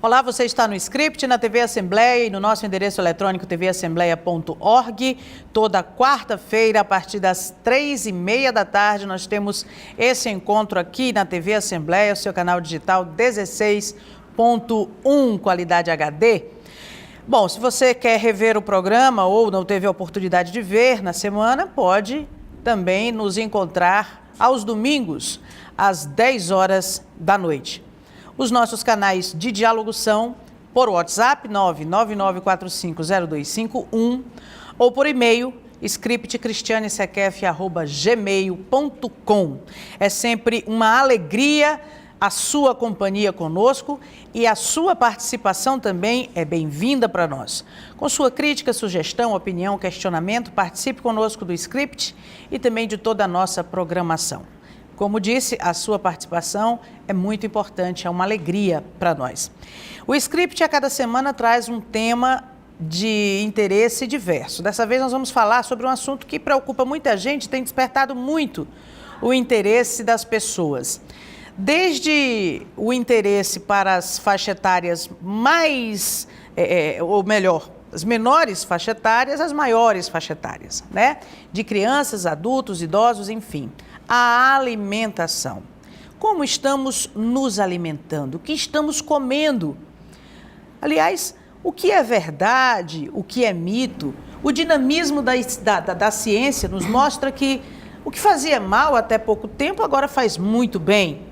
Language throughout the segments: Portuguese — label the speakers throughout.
Speaker 1: Olá, você está no Script, na TV Assembleia e no nosso endereço eletrônico tvassembleia.org. Toda quarta-feira, a partir das 3h30 da tarde, nós temos esse encontro aqui na TV Assembleia, seu canal digital 16.1, qualidade HD. Bom, se você quer rever o programa ou não teve a oportunidade de ver na semana, pode também nos encontrar aos domingos, às 10 horas da noite. Os nossos canais de diálogo são por WhatsApp 999450251 ou por e-mail scriptcristianesequef@gmail.com. É sempre uma alegria a sua companhia conosco e a sua participação também é bem-vinda para nós. Com sua crítica, sugestão, opinião, questionamento, participe conosco do Script e também de toda a nossa programação. Como disse, a sua participação é muito importante, é uma alegria para nós. O Script a cada semana traz um tema de interesse diverso. Dessa vez nós vamos falar sobre um assunto que preocupa muita gente, tem despertado muito o interesse das pessoas. Desde o interesse para as faixas etárias mais, ou melhor, as menores faixas etárias, as maiores faixas etárias, né? De crianças, adultos, idosos, enfim. A alimentação. Como estamos nos alimentando? O que estamos comendo? Aliás, o que é verdade? O que é mito? O dinamismo da ciência nos mostra que o que fazia mal até pouco tempo agora faz muito bem.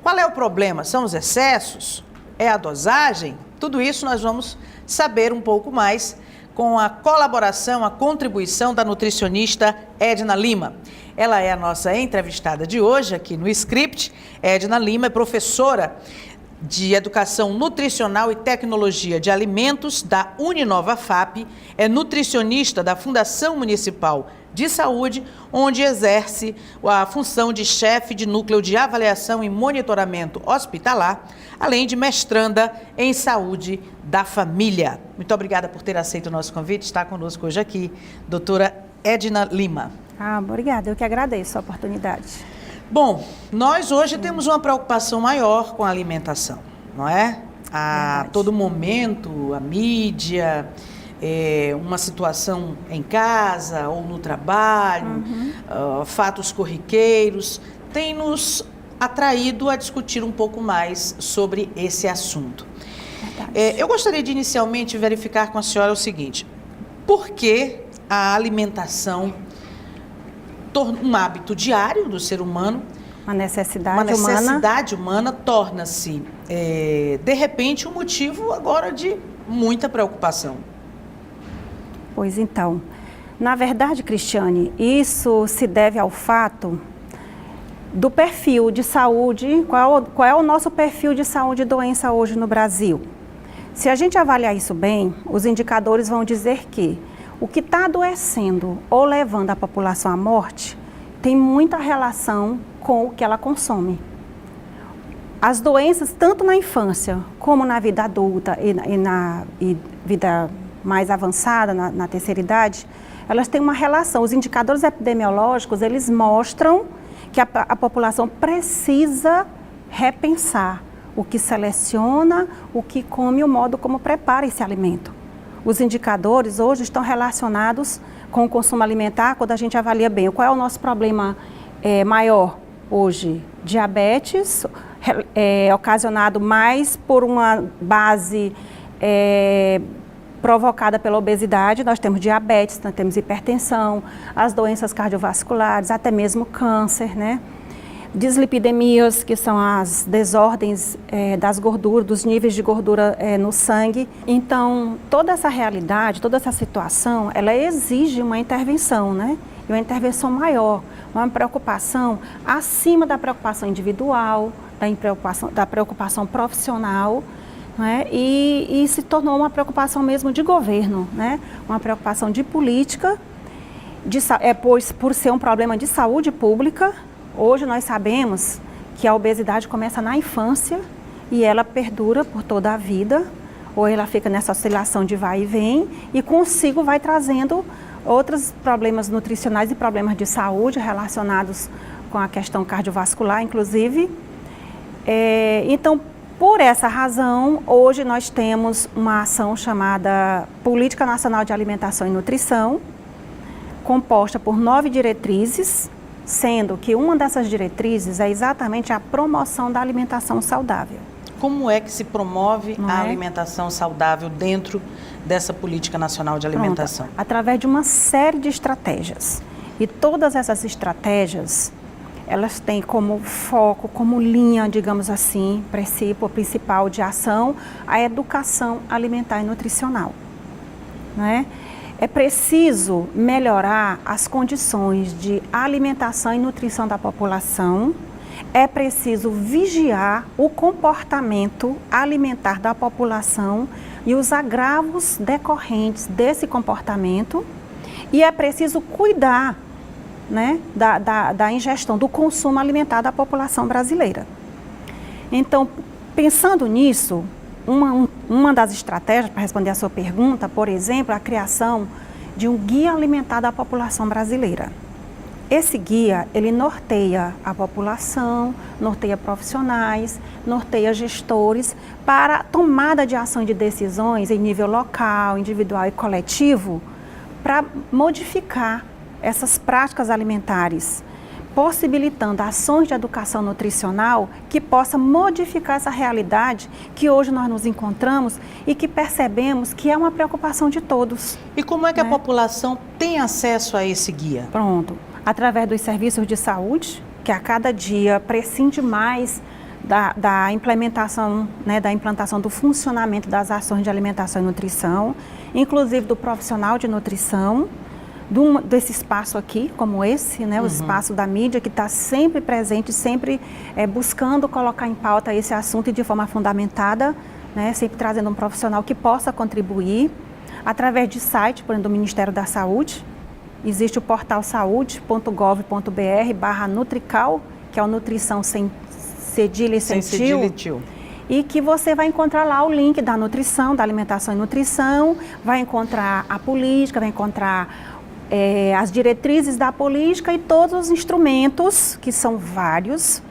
Speaker 1: Qual é o problema? São os excessos? É a dosagem? Tudo isso nós vamos saber um pouco mais com a colaboração, a contribuição da nutricionista Edna Lima. Ela é a nossa entrevistada de hoje aqui no Script. Edna Lima é professora de Educação Nutricional e Tecnologia de Alimentos da Uninova FAP, é nutricionista da Fundação Municipal de Saúde, onde exerce a função de chefe de núcleo de avaliação e monitoramento hospitalar, além de mestranda em saúde da família. Muito obrigada por ter aceito o nosso convite, está conosco hoje aqui, doutora Edna Lima.
Speaker 2: Obrigada, eu que agradeço a oportunidade.
Speaker 1: Bom, nós hoje temos uma preocupação maior com a alimentação, não é? A todo momento, a mídia, uma situação em casa ou no trabalho, fatos corriqueiros, tem nos atraído a discutir um pouco mais sobre esse assunto. Eu gostaria de inicialmente verificar com a senhora o seguinte: por que a alimentação um hábito diário do ser humano,
Speaker 2: uma necessidade
Speaker 1: humana torna-se, de repente, um motivo agora de muita preocupação?
Speaker 2: Pois então, na verdade, Cristiane, isso se deve ao fato do perfil de saúde, qual é o nosso perfil de saúde e doença hoje no Brasil. Se a gente avaliar isso bem, os indicadores vão dizer que o que está adoecendo ou levando a população à morte tem muita relação com o que ela consome. As doenças, tanto na infância como na vida adulta e vida mais avançada, na terceira idade, elas têm uma relação. Os indicadores epidemiológicos, eles mostram que a população precisa repensar o que seleciona, o que come e o modo como prepara esse alimento. Os indicadores hoje estão relacionados com o consumo alimentar, quando a gente avalia bem. Qual é o nosso problema maior hoje? Diabetes, ocasionado mais por uma base provocada pela obesidade. Nós temos diabetes, nós temos hipertensão, as doenças cardiovasculares, até mesmo câncer, né? Dislipidemias, que são as desordens das gorduras, dos níveis de gordura no sangue. Então, toda essa realidade, toda essa situação, ela exige uma intervenção, né? E uma intervenção maior, uma preocupação acima da preocupação individual, da preocupação profissional, né? E se tornou uma preocupação mesmo de governo, né? Uma preocupação de política, pois por ser um problema de saúde pública. Hoje nós sabemos que a obesidade começa na infância e ela perdura por toda a vida, ou ela fica nessa oscilação de vai e vem e consigo vai trazendo outros problemas nutricionais e problemas de saúde relacionados com a questão cardiovascular, inclusive. Então, Por essa razão, hoje nós temos uma ação chamada Política Nacional de Alimentação e Nutrição, composta por 9 diretrizes, sendo que uma dessas diretrizes é exatamente a promoção da alimentação saudável.
Speaker 1: Como é que se promove a alimentação saudável dentro dessa Política Nacional de Alimentação?
Speaker 2: Pronto. Através de uma série de estratégias. E todas essas estratégias, elas têm como foco, como linha, digamos assim, princípio principal de ação, a educação alimentar e nutricional. Né? É preciso melhorar as condições de alimentação e nutrição da população. É preciso vigiar o comportamento alimentar da população e os agravos decorrentes desse comportamento. E é preciso cuidar, né, da ingestão, do consumo alimentar da população brasileira. Então, pensando nisso, uma das estratégias para responder a sua pergunta, por exemplo, a criação de um guia alimentar da população brasileira. Esse guia, ele norteia a população, norteia profissionais, norteia gestores para a tomada de ação de decisões em nível local, individual e coletivo, para modificar essas práticas alimentares, possibilitando ações de educação nutricional que possa modificar essa realidade que hoje nós nos encontramos e que percebemos que é uma preocupação de todos.
Speaker 1: E como é que a população tem acesso a esse guia?
Speaker 2: Pronto. Através dos serviços de saúde, que a cada dia prescinde mais da implementação, né, da implantação do funcionamento das ações de alimentação e nutrição, inclusive do profissional de nutrição, desse espaço aqui, como esse, né, o espaço da mídia, que está sempre presente, sempre buscando colocar em pauta esse assunto e de forma fundamentada, né, sempre trazendo um profissional que possa contribuir, através de site, por exemplo, do Ministério da Saúde. Existe o portal saude.gov.br/nutrical, que é o nutrição sem cedilha e sem tio. E que você vai encontrar lá o link da nutrição, da alimentação e nutrição, vai encontrar a política, vai encontrar as diretrizes da política e todos os instrumentos, que são vários,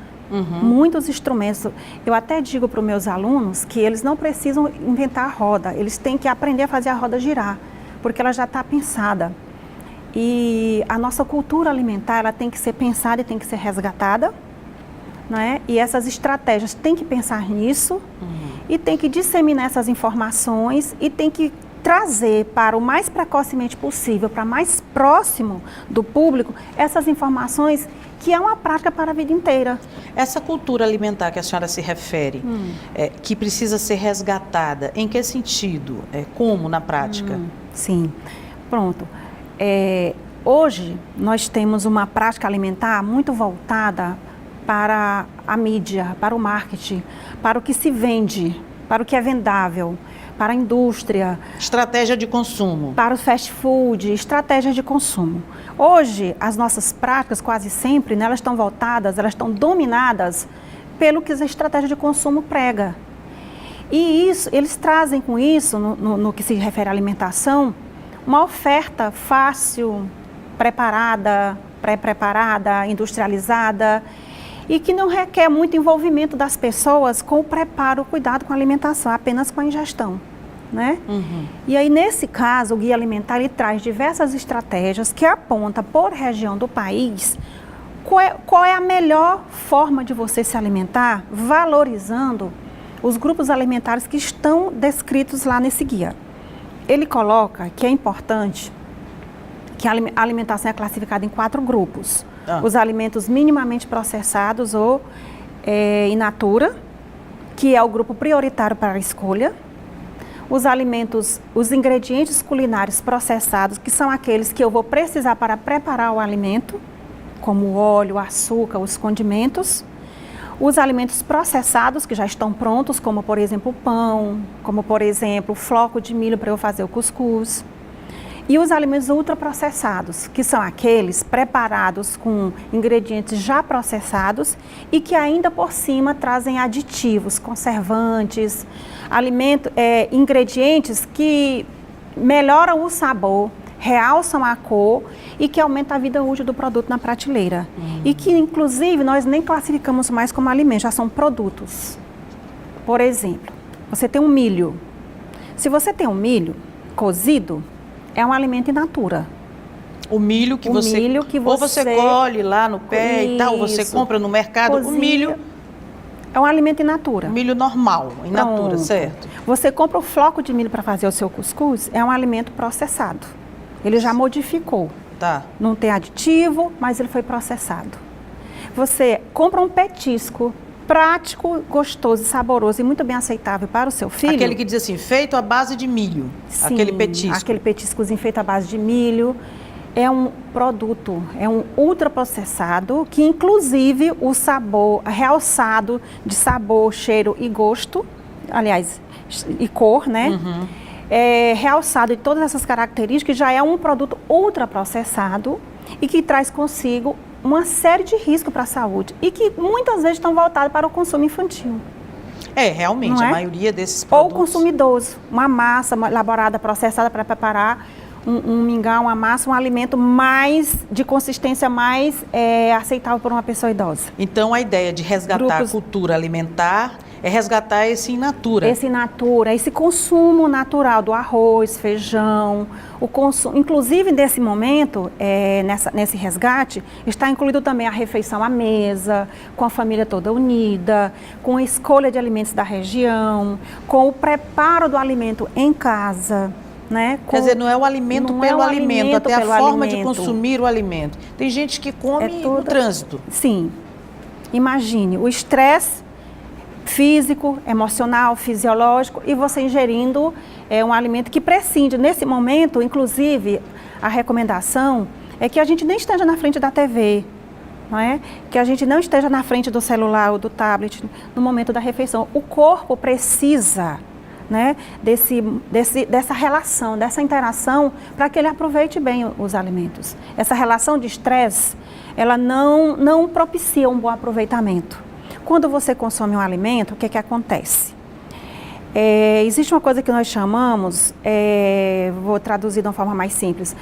Speaker 2: muitos instrumentos. Eu até digo para os meus alunos que eles não precisam inventar a roda, eles têm que aprender a fazer a roda girar, porque ela já está pensada. E a nossa cultura alimentar, ela tem que ser pensada e tem que ser resgatada, né? E essas estratégias têm que pensar nisso e tem que disseminar essas informações e tem que trazer para o mais precocemente possível, para mais próximo do público, essas informações que é uma prática para a vida inteira.
Speaker 1: Essa cultura alimentar que a senhora se refere, que precisa ser resgatada, em que sentido? Como na prática?
Speaker 2: Sim, pronto. Hoje nós temos uma prática alimentar muito voltada para a mídia, para o marketing, para o que se vende, para o que é vendável, para a indústria.
Speaker 1: Estratégia de consumo.
Speaker 2: Para o fast food, estratégia de consumo. Hoje, as nossas práticas, quase sempre, né, elas estão voltadas, elas estão dominadas pelo que a estratégia de consumo prega. E isso, eles trazem com isso, no que se refere à alimentação, uma oferta fácil, preparada, pré-preparada, industrializada e que não requer muito envolvimento das pessoas com o preparo, o cuidado com a alimentação, apenas com a ingestão, né? E aí, nesse caso, o Guia Alimentar ele traz diversas estratégias que aponta por região do país qual é a melhor forma de você se alimentar, valorizando os grupos alimentares que estão descritos lá nesse guia. Ele coloca que é importante que a alimentação é classificada em 4 grupos. Os alimentos minimamente processados ou in natura, que é o grupo prioritário para a escolha. Os ingredientes culinários processados, que são aqueles que eu vou precisar para preparar o alimento, como o óleo, o açúcar, os condimentos. Os alimentos processados, que já estão prontos, como por exemplo o pão, como por exemplo o floco de milho para eu fazer o cuscuz. E os alimentos ultraprocessados, que são aqueles preparados com ingredientes já processados e que ainda por cima trazem aditivos, conservantes, ingredientes que melhoram o sabor, realçam a cor e que aumentam a vida útil do produto na prateleira. E que, inclusive, nós nem classificamos mais como alimentos, já são produtos. Por exemplo, você tem um milho. Se você tem um milho cozido, é um alimento in natura.
Speaker 1: O milho que você ou você colhe lá no pé e tal, ou você compra no mercado, o milho
Speaker 2: é um alimento in natura.
Speaker 1: Milho normal, in natura, certo?
Speaker 2: Você compra o floco de milho para fazer o seu cuscuz, é um alimento processado. Ele já modificou.
Speaker 1: Tá.
Speaker 2: Não tem aditivo, mas ele foi processado. Você compra um petisco prático, gostoso, saboroso e muito bem aceitável para o seu filho.
Speaker 1: Aquele que diz assim, feito à base de milho.
Speaker 2: Sim,
Speaker 1: aquele petisco.
Speaker 2: Aquele petiscozinho feito à base de milho. É um produto, é um ultraprocessado que inclusive o sabor realçado de sabor, cheiro e gosto, aliás, e cor, né?
Speaker 1: Uhum.
Speaker 2: É realçado de todas essas características, já é um produto ultraprocessado e que traz consigo uma série de riscos para a saúde e que muitas vezes estão voltados para o consumo infantil.
Speaker 1: Realmente, a maioria desses produtos.
Speaker 2: Ou consumidoso, uma massa elaborada, processada para preparar um mingau, uma massa, um alimento mais de consistência mais aceitável por uma pessoa idosa.
Speaker 1: Então a ideia de resgatar a cultura alimentar é resgatar esse in natura.
Speaker 2: Esse in natura, esse consumo natural do arroz, feijão, o consumo, inclusive nesse momento, nesse resgate, está incluído também a refeição à mesa, com a família toda unida, com a escolha de alimentos da região, com o preparo do alimento em casa. Né?
Speaker 1: Quer dizer, não é o alimento pelo alimento, até a forma de consumir o alimento. Tem gente que come no trânsito.
Speaker 2: Sim. Imagine o estresse físico, emocional, fisiológico e você ingerindo um alimento que prescinde. Nesse momento, inclusive, a recomendação é que a gente nem esteja na frente da TV, não é? Que a gente não esteja na frente do celular ou do tablet no momento da refeição. O corpo precisa, né, dessa relação, dessa interação, para que ele aproveite bem os alimentos. Essa relação de estresse, ela não propicia um bom aproveitamento. Quando você consome um alimento, o que acontece? Existe uma coisa que nós chamamos, vou traduzir de uma forma mais simples.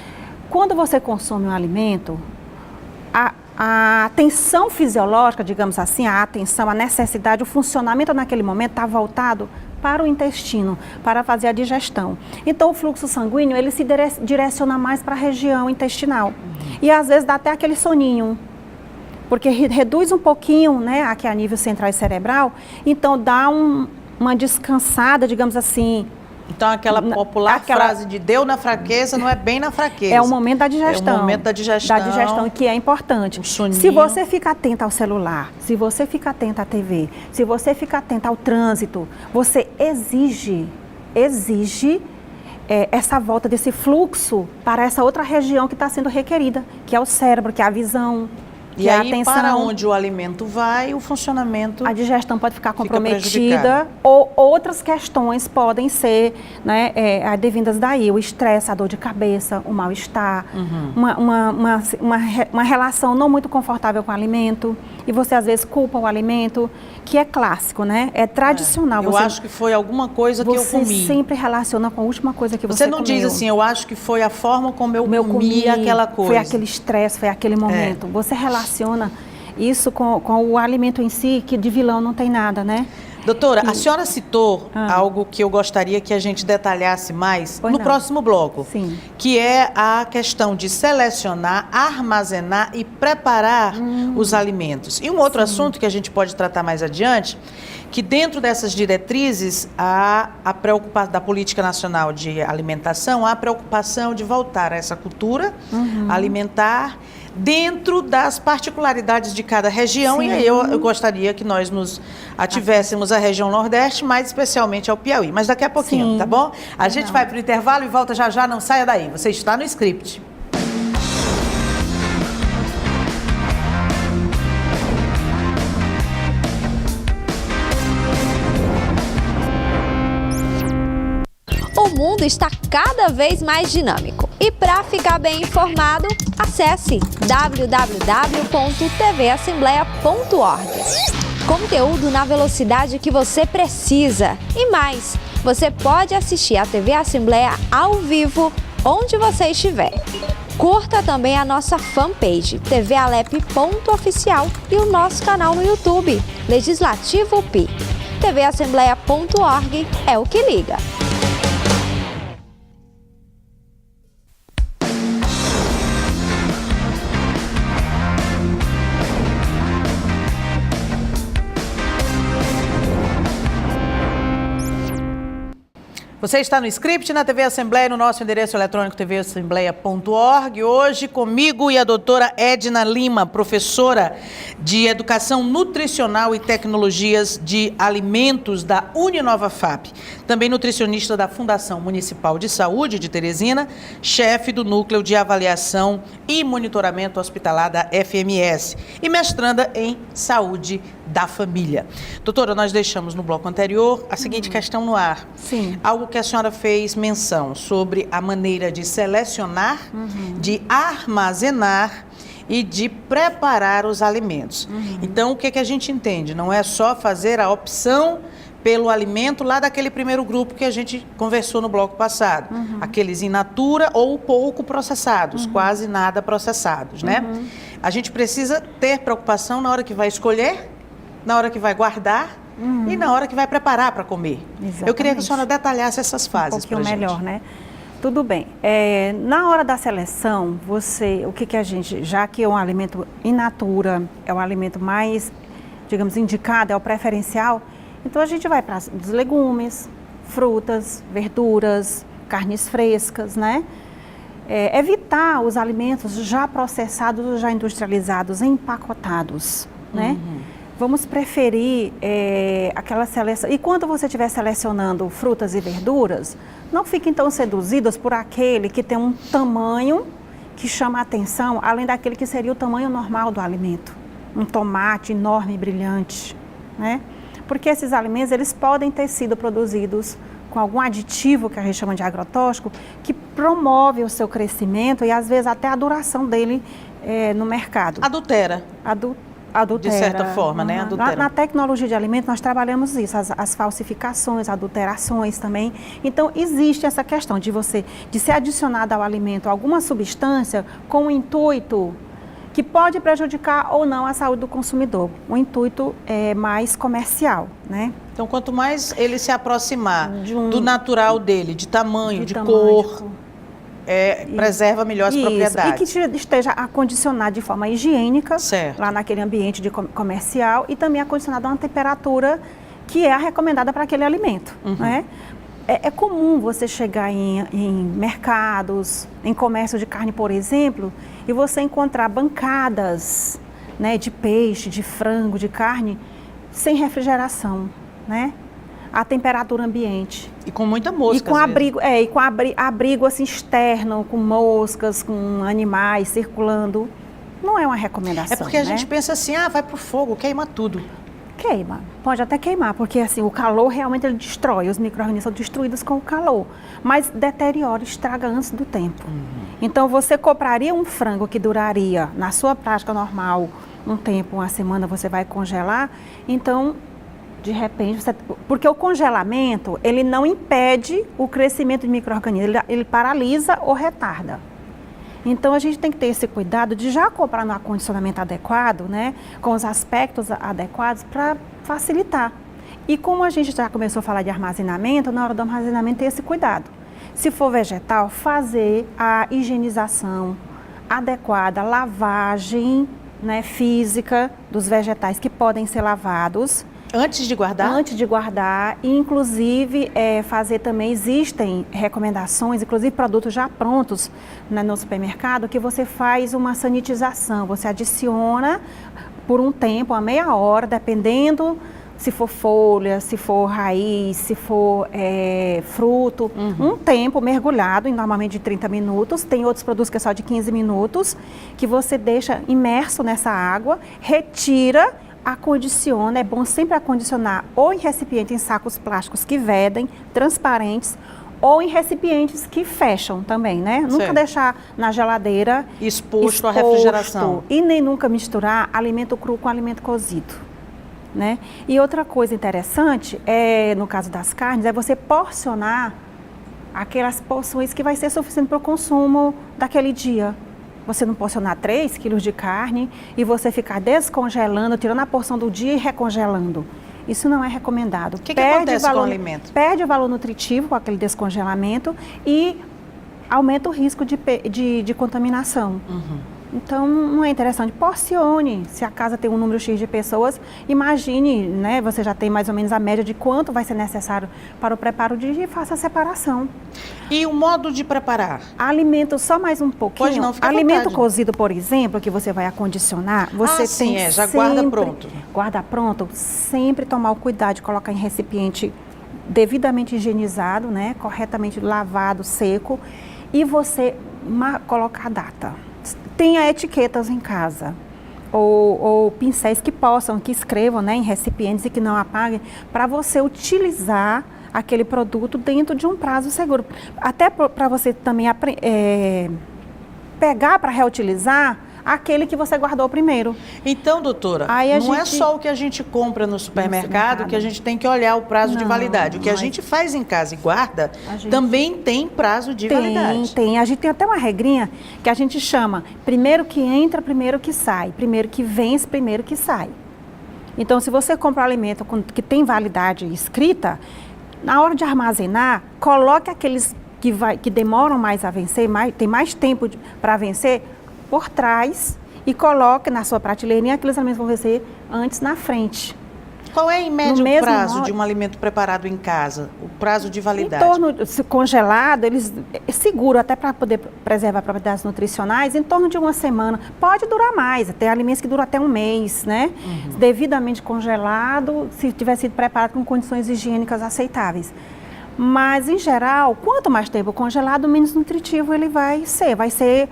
Speaker 2: Quando você consome um alimento, a atenção fisiológica, digamos assim, a atenção, a necessidade, o funcionamento naquele momento está voltado para o intestino, para fazer a digestão. Então, o fluxo sanguíneo, ele se direciona mais para a região intestinal. E, às vezes, dá até aquele soninho, porque reduz um pouquinho, né, aqui a nível central e cerebral, então dá uma descansada, digamos assim.
Speaker 1: Então, aquela popular frase de deu na fraqueza, não é bem na fraqueza.
Speaker 2: É o momento da digestão.
Speaker 1: É o momento da digestão.
Speaker 2: Da digestão, que é importante.
Speaker 1: O soninho.
Speaker 2: Se você fica atento ao celular, se você fica atento à TV, se você fica atento ao trânsito, você exige essa volta desse fluxo para essa outra região que está sendo requerida, que é o cérebro, que é a visão.
Speaker 1: E aí, atenção, para onde o alimento vai, o funcionamento...
Speaker 2: A digestão pode ficar comprometida ou outras questões podem ser, né, advindas daí. O estresse, a dor de cabeça, o mal-estar, uma relação não muito confortável com o alimento. E você, às vezes, culpa o alimento, que é clássico, né? É tradicional.
Speaker 1: Eu acho que foi alguma coisa que eu comi.
Speaker 2: Você sempre relaciona com a última coisa que você comeu.
Speaker 1: Você não diz assim, eu acho que foi a forma como eu comi aquela coisa.
Speaker 2: Foi aquele estresse, foi aquele momento. Você relaciona isso com o alimento em si, que de vilão não tem nada, né?
Speaker 1: Doutora, a senhora citou algo que eu gostaria que a gente detalhasse mais no próximo bloco.
Speaker 2: Sim.
Speaker 1: Que é a questão de selecionar, armazenar e preparar os alimentos. E um outro assunto que a gente pode tratar mais adiante, que dentro dessas diretrizes há a preocupação da Política Nacional de Alimentação, há a preocupação de voltar a essa cultura alimentar dentro das particularidades de cada região. Sim. E aí eu gostaria que nós nos ativéssemos à região Nordeste, mais especialmente ao Piauí. Mas daqui a pouquinho, tá bom? A gente vai para o intervalo e volta já já, não saia daí. Você está no script.
Speaker 3: O mundo está cada vez mais dinâmico. E para ficar bem informado, acesse www.tvassembleia.org. Conteúdo na velocidade que você precisa. E mais, você pode assistir a TV Assembleia ao vivo, onde você estiver. Curta também a nossa fanpage, tvalep.oficial, e o nosso canal no YouTube, Legislativo PI. tvassembleia.org é o que liga.
Speaker 1: Você está no script na TV Assembleia, no nosso endereço eletrônico tvassembleia.org. Hoje comigo e a doutora Edna Lima, professora de Educação Nutricional e Tecnologias de Alimentos da Uninova FAP. Também nutricionista da Fundação Municipal de Saúde de Teresina, chefe do Núcleo de Avaliação e Monitoramento Hospitalar da FMS e mestranda em Saúde da Família. Doutora, nós deixamos no bloco anterior a seguinte questão no ar.
Speaker 2: Sim.
Speaker 1: Algo que a senhora fez menção sobre a maneira de selecionar, de armazenar e de preparar os alimentos. Então, o que a gente entende? Não é só fazer a opção pelo alimento lá daquele primeiro grupo que a gente conversou no bloco passado. Aqueles in natura ou pouco processados, quase nada processados, né? A gente precisa ter preocupação na hora que vai escolher, na hora que vai guardar e na hora que vai preparar para comer.
Speaker 2: Exatamente.
Speaker 1: Eu queria que a senhora detalhasse essas fases para a gente.
Speaker 2: Melhor, né? Tudo bem. Na hora da seleção, já que é um alimento in natura, é um alimento mais, digamos, indicado, é o preferencial, então a gente vai para os legumes, frutas, verduras, carnes frescas, né? Evitar os alimentos já processados, já industrializados, empacotados, né? Vamos preferir aquela seleção. E quando você estiver selecionando frutas e verduras, não fiquem tão seduzidos por aquele que tem um tamanho que chama a atenção, além daquele que seria o tamanho normal do alimento. Um tomate enorme e brilhante, né? Porque esses alimentos, eles podem ter sido produzidos com algum aditivo que a gente chama de agrotóxico, que promove o seu crescimento e às vezes até a duração dele no mercado.
Speaker 1: Adultera.
Speaker 2: Adultera.
Speaker 1: De certa forma, né? Adultera.
Speaker 2: Na tecnologia de alimentos, nós trabalhamos isso, as falsificações, adulterações também. Então, existe essa questão de ser adicionada ao alimento alguma substância com o intuito que pode prejudicar ou não a saúde do consumidor. O intuito é mais comercial, né?
Speaker 1: Então, quanto mais ele se aproximar do natural dele, de tamanho, de cor, preserva melhor as propriedades.
Speaker 2: E que esteja acondicionado de forma higiênica, lá naquele ambiente comercial, e também acondicionado a uma temperatura que é a recomendada para aquele alimento, né? É comum você chegar em mercados, em comércio de carne, por exemplo, e você encontrar bancadas, né, de peixe, de frango, de carne, sem refrigeração, né? A temperatura ambiente.
Speaker 1: E com muita mosca.
Speaker 2: E com abrigo assim, externo, com moscas, com animais circulando. Não é uma recomendação.
Speaker 1: É porque a gente pensa assim, vai pro fogo, queima tudo.
Speaker 2: Queima, pode até queimar, porque assim, o calor realmente ele destrói, os micro-organismos são destruídos com o calor, mas deteriora, estraga antes do tempo. Então você compraria um frango que duraria, na sua prática normal, um tempo, uma semana, você vai congelar, então, de repente, porque o congelamento, ele não impede o crescimento de micro-organismos, ele paralisa ou retarda. Então, a gente tem que ter esse cuidado de já comprar no acondicionamento adequado, né, com os aspectos adequados para facilitar. E como a gente já começou a falar de armazenamento, na hora do armazenamento ter esse cuidado. Se for vegetal, fazer a higienização adequada, lavagem, né, física dos vegetais que podem ser lavados.
Speaker 1: Antes de guardar?
Speaker 2: Antes de guardar, e inclusive fazer também, existem recomendações, inclusive produtos já prontos no supermercado, que você faz uma sanitização, você adiciona por um tempo, uma meia hora, dependendo se for folha, se for raiz, se for fruto, um tempo mergulhado, em normalmente de 30 minutos, tem outros produtos que é só de 15 minutos, que você deixa imerso nessa água, retira, acondiciona, é bom sempre acondicionar ou em recipiente, em sacos plásticos que vedem, transparentes, ou em recipientes que fecham também, né? Nunca deixar na geladeira
Speaker 1: exposto à refrigeração.
Speaker 2: E nem nunca misturar alimento cru com alimento cozido, né? E outra coisa interessante, no caso das carnes, é você porcionar aquelas porções que vai ser suficiente para o consumo daquele dia. Você não porcionar 3 quilos de carne e você ficar descongelando, tirando a porção do dia e recongelando. Isso não é recomendado.
Speaker 1: O que acontece com o alimento?
Speaker 2: Perde o valor nutritivo com aquele descongelamento e aumenta o risco de contaminação. Então, não é interessante. Porcione. Se a casa tem um número X de pessoas, imagine, né? Você já tem mais ou menos a média de quanto vai ser necessário para o preparo e faça a separação.
Speaker 1: E o modo de preparar?
Speaker 2: Alimento, só mais um pouquinho.
Speaker 1: Pode não, fica à
Speaker 2: alimento
Speaker 1: vontade.
Speaker 2: Cozido, por exemplo, que você vai acondicionar, você tem
Speaker 1: já
Speaker 2: sempre,
Speaker 1: guarda pronto.
Speaker 2: Guarda pronto, sempre tomar o cuidado de colocar em recipiente devidamente higienizado, né? Corretamente lavado, seco, e você colocar a data. Tenha etiquetas em casa, ou pincéis que escrevam, né, em recipientes e que não apaguem, para você utilizar aquele produto dentro de um prazo seguro. Até para você também pegar para reutilizar aquele que você guardou primeiro.
Speaker 1: Então, doutora, não é só o que a gente compra no supermercado que a gente tem que olhar o prazo de validade. O que a gente faz em casa e guarda também tem prazo de validade.
Speaker 2: Tem. A gente tem até uma regrinha que a gente chama primeiro que entra, primeiro que sai. Primeiro que vence, primeiro que sai. Então, se você compra um alimento que tem validade escrita, na hora de armazenar, coloque aqueles que demoram mais a vencer, tem mais tempo para vencer, por trás e coloque na sua prateleirinha aqueles alimentos vão vencer antes na frente.
Speaker 1: Qual é, em médio, o prazo de um alimento preparado em casa? O prazo de validade?
Speaker 2: Em torno, se congelado, eles seguram até para poder preservar propriedades nutricionais, em torno de uma semana. Pode durar mais, tem alimentos que duram até um mês, né? Devidamente congelado, se tiver sido preparado com condições higiênicas aceitáveis. Mas, em geral, quanto mais tempo congelado, menos nutritivo ele vai ser. Vai ser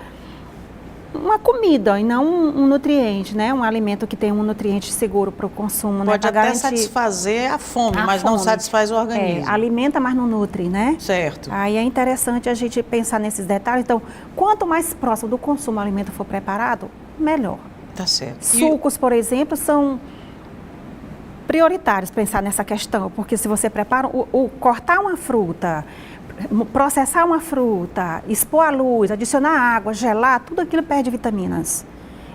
Speaker 2: uma comida e não um nutriente, né? Um alimento que tem um nutriente seguro para o consumo.
Speaker 1: Pode
Speaker 2: né?
Speaker 1: até satisfazer a fome, mas não satisfaz o organismo.
Speaker 2: Alimenta, mas não nutre, né?
Speaker 1: Certo.
Speaker 2: Aí é interessante a gente pensar nesses detalhes. Então, quanto mais próximo do consumo o alimento for preparado, melhor.
Speaker 1: Tá certo.
Speaker 2: Sucos, por exemplo, são prioritários pensar nessa questão, porque se você prepara, cortar uma fruta, processar uma fruta, expor à luz, adicionar água, gelar, tudo aquilo perde vitaminas.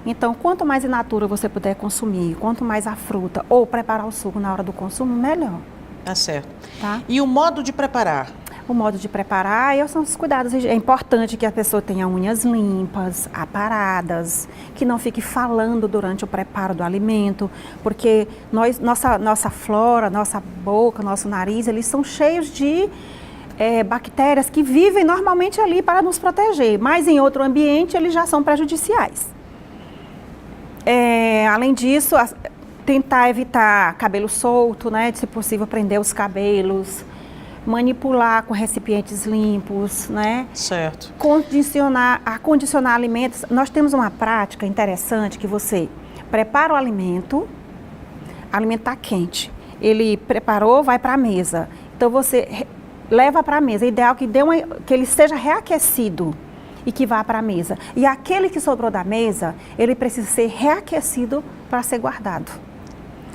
Speaker 2: Então, quanto mais in natura você puder consumir, quanto mais a fruta ou preparar o suco na hora do consumo, melhor.
Speaker 1: Tá certo.
Speaker 2: Tá?
Speaker 1: E o modo de preparar?
Speaker 2: O modo de preparar são os cuidados. É importante que a pessoa tenha unhas limpas, aparadas, que não fique falando durante o preparo do alimento, porque nossa flora, nossa boca, nosso nariz, eles são cheios de bactérias que vivem normalmente ali para nos proteger, mas em outro ambiente eles já são prejudiciais. Além disso, tentar evitar cabelo solto, né? Se possível prender os cabelos, manipular com recipientes limpos, né?
Speaker 1: Certo.
Speaker 2: Acondicionar alimentos. Nós temos uma prática interessante que você prepara o alimento está quente, ele preparou, vai para a mesa. Então você leva para a mesa. É ideal que ele seja reaquecido e que vá para a mesa. E aquele que sobrou da mesa, ele precisa ser reaquecido para ser guardado.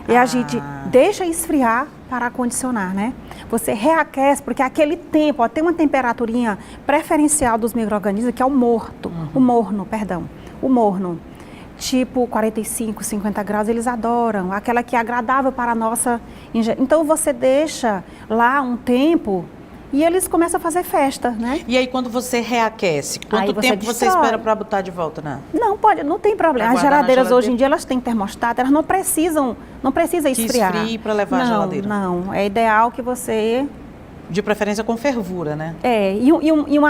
Speaker 2: E a gente deixa esfriar para acondicionar, né? Você reaquece, porque aquele tempo, tem uma temperaturinha preferencial dos micro-organismos, que é o morno. Tipo 45, 50 graus, eles adoram. Aquela que é agradável para a nossa ingestão. Então, você deixa lá um tempo e eles começam a fazer festa, né?
Speaker 1: E aí, quando você reaquece, quanto tempo você espera para botar de volta, né?
Speaker 2: Não tem problema. As geladeiras hoje em dia, elas têm termostato, elas não precisa esfriar.
Speaker 1: Que esfrie para levar à geladeira.
Speaker 2: Não, é ideal que você...
Speaker 1: De preferência com fervura, né?
Speaker 2: E um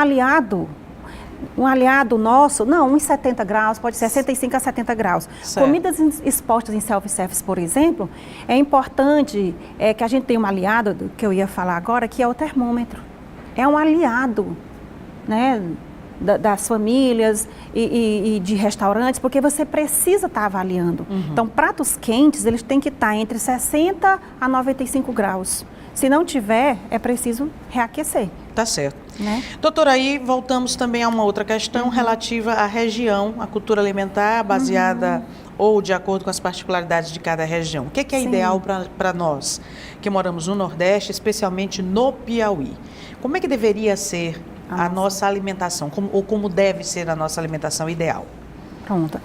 Speaker 2: aliado nosso, uns 70 graus, pode ser 65 a 70 graus.
Speaker 1: Certo.
Speaker 2: Comidas expostas em self-service, por exemplo, é importante que a gente tenha um aliado, que eu ia falar agora, que é o termômetro. É um aliado, né, das famílias e de restaurantes, porque você precisa estar avaliando. Então, pratos quentes, eles têm que estar entre 60 a 95 graus. Se não tiver, é preciso reaquecer.
Speaker 1: Tá certo.
Speaker 2: Né?
Speaker 1: Doutora, aí voltamos também a uma outra questão relativa à região, à cultura alimentar baseada ou de acordo com as particularidades de cada região. O que é ideal para nós que moramos no Nordeste, especialmente no Piauí? Como é que deveria ser a nossa alimentação, ou como deve ser a nossa alimentação ideal?
Speaker 2: Pronto.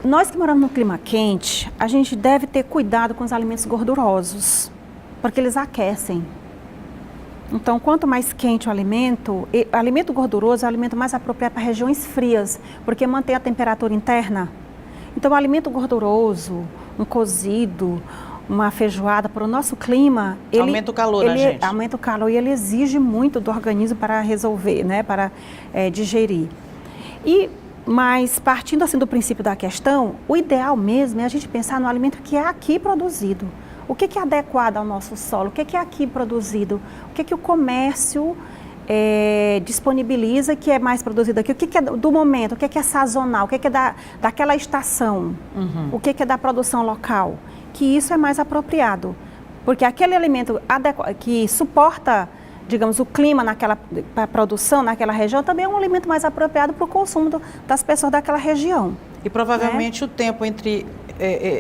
Speaker 2: Nós que moramos no clima quente, a gente deve ter cuidado com os alimentos gordurosos, porque eles aquecem. Então, quanto mais quente o alimento gorduroso é o alimento mais apropriado para regiões frias, porque mantém a temperatura interna. Então, o alimento gorduroso, um cozido, uma feijoada, para o nosso clima, ele
Speaker 1: aumenta o calor, né, gente?
Speaker 2: Aumenta o calor e ele exige muito do organismo para resolver, né, para digerir. Mas partindo assim do princípio da questão, o ideal mesmo é a gente pensar no alimento que é aqui produzido. O que é adequado ao nosso solo? O que é aqui produzido? O que o comércio disponibiliza que é mais produzido aqui? O que é do momento? O que é sazonal? O que é daquela estação? O que é da produção local? Que isso é mais apropriado. Porque aquele alimento que suporta, digamos, o clima para a produção naquela região também é um alimento mais apropriado para o consumo das pessoas daquela região.
Speaker 1: E provavelmente o tempo entre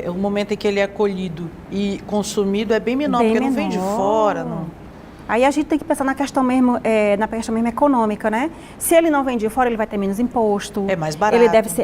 Speaker 1: o momento em que ele é colhido e consumido é bem menor, porque não vem de fora. Não.
Speaker 2: Aí a gente tem que pensar na questão mesmo, econômica, né? Se ele não vem de fora, ele vai ter menos imposto.
Speaker 1: É mais barato.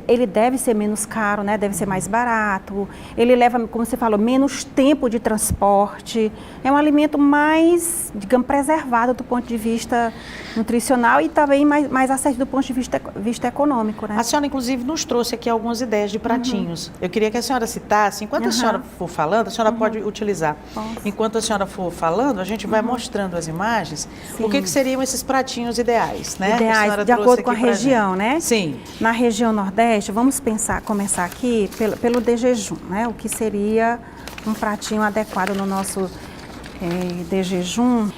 Speaker 2: Ele deve ser menos caro, né? Deve ser mais barato. Ele leva, como você falou, menos tempo de transporte. É um alimento mais, digamos, preservado do ponto de vista nutricional e também mais acessível do ponto de vista econômico, né?
Speaker 1: A senhora, inclusive, nos trouxe aqui algumas ideias de pratinhos. Eu queria que a senhora citasse, enquanto a senhora for falando, a senhora pode utilizar. Enquanto a senhora for falando, a gente vai mostrando as imagens.
Speaker 2: Sim.
Speaker 1: O que seriam esses pratinhos ideais, né?
Speaker 2: Ideais, de acordo com a região, né?
Speaker 1: Sim.
Speaker 2: Na região Nordeste, vamos começar aqui pelo de jejum, né? O que seria um pratinho adequado no nosso de jejum.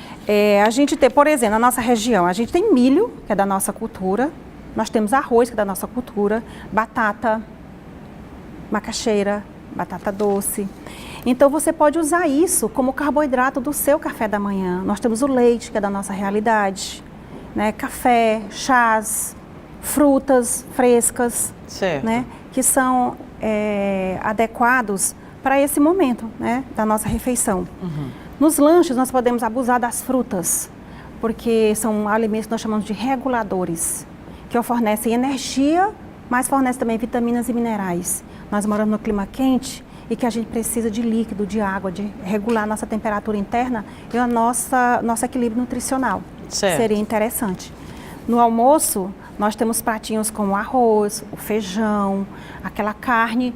Speaker 2: A gente tem, por exemplo, na nossa região, a gente tem milho, que é da nossa cultura, nós temos arroz, que é da nossa cultura, batata, macaxeira, batata doce. Então, você pode usar isso como carboidrato do seu café da manhã. Nós temos o leite, que é da nossa realidade, né? Café, chás, frutas frescas,
Speaker 1: certo,
Speaker 2: né? Que são adequados para esse momento, né? Da nossa refeição. Nos lanches, nós podemos abusar das frutas, porque são alimentos que nós chamamos de reguladores, que fornecem energia, mas fornecem também vitaminas e minerais. Nós moramos no clima quente e que a gente precisa de líquido, de água, de regular nossa temperatura interna e o nosso equilíbrio nutricional.
Speaker 1: Certo.
Speaker 2: Seria interessante. No almoço, nós temos pratinhos como o arroz, o feijão, aquela carne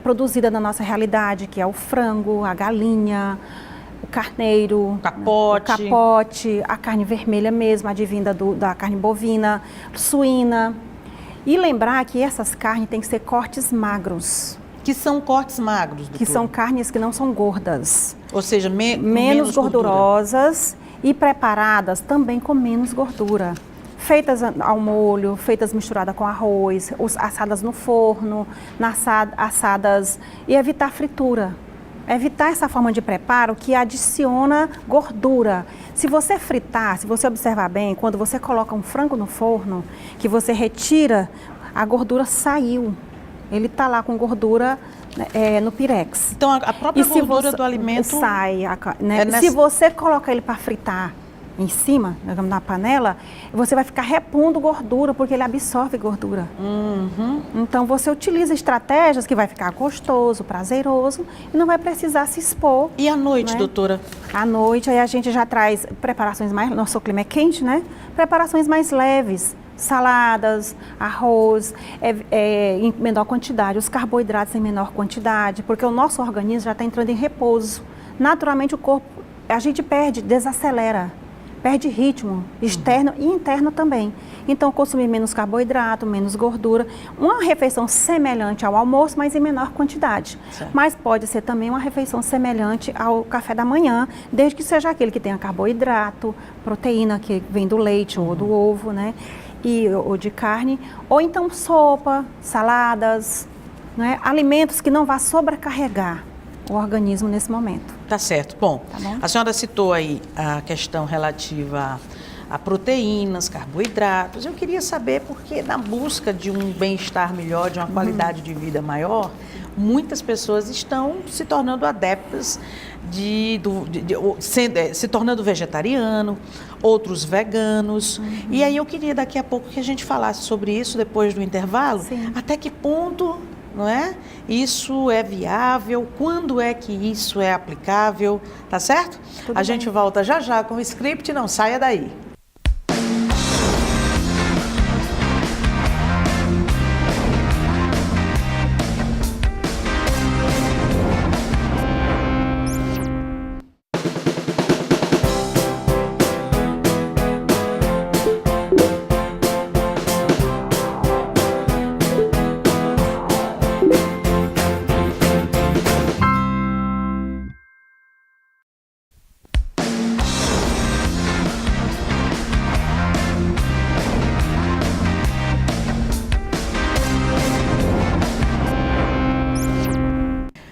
Speaker 2: produzida na nossa realidade, que é o frango, a galinha, o carneiro, o capote, a carne vermelha mesmo, advinda da carne bovina, suína. E lembrar que essas carnes têm que ser cortes magros.
Speaker 1: Que são cortes magros, doutora?
Speaker 2: Que são carnes que não são gordas.
Speaker 1: Ou seja,
Speaker 2: menos gordurosas e preparadas também com menos gordura. Feitas ao molho, feitas misturadas com arroz, assadas no forno, assadas e evitar fritura. Evitar essa forma de preparo que adiciona gordura. Se você fritar, se você observar bem, quando você coloca um frango no forno, que você retira, a gordura saiu. Ele está lá com gordura no pirex.
Speaker 1: Então, a própria gordura do alimento
Speaker 2: sai. Né? Se você coloca ele para fritar em cima, na panela, você vai ficar repondo gordura, porque ele absorve gordura. Então, você utiliza estratégias que vai ficar gostoso, prazeroso e não vai precisar se expor.
Speaker 1: E à noite,
Speaker 2: né?
Speaker 1: doutora?
Speaker 2: À noite, aí a gente já traz preparações mais... Nosso clima é quente, né? Preparações mais leves. Saladas, arroz, em menor quantidade, os carboidratos em menor quantidade, porque o nosso organismo já está entrando em repouso. Naturalmente o corpo, a gente desacelera, perde ritmo externo e interno também. Então consumir menos carboidrato, menos gordura, uma refeição semelhante ao almoço, mas em menor quantidade.
Speaker 1: Certo.
Speaker 2: Mas pode ser também uma refeição semelhante ao café da manhã, desde que seja aquele que tenha carboidrato, proteína que vem do leite ou do ovo, né? Ou de carne, ou então sopa, saladas, né? Alimentos que não vá sobrecarregar o organismo nesse momento.
Speaker 1: Tá certo. Bom,
Speaker 2: tá bom?
Speaker 1: A senhora citou aí a questão relativa a proteínas, carboidratos. Eu queria saber porque na busca de um bem-estar melhor, de uma qualidade de vida maior, muitas pessoas estão se tornando adeptas se tornando vegetariano, outros veganos. E aí eu queria daqui a pouco que a gente falasse sobre isso depois do intervalo.
Speaker 2: Sim.
Speaker 1: Até que ponto não é? Isso é viável? Quando é que isso é aplicável? Tá certo?
Speaker 2: Tudo
Speaker 1: a
Speaker 2: bem.
Speaker 1: gente volta já já com o script, não saia daí.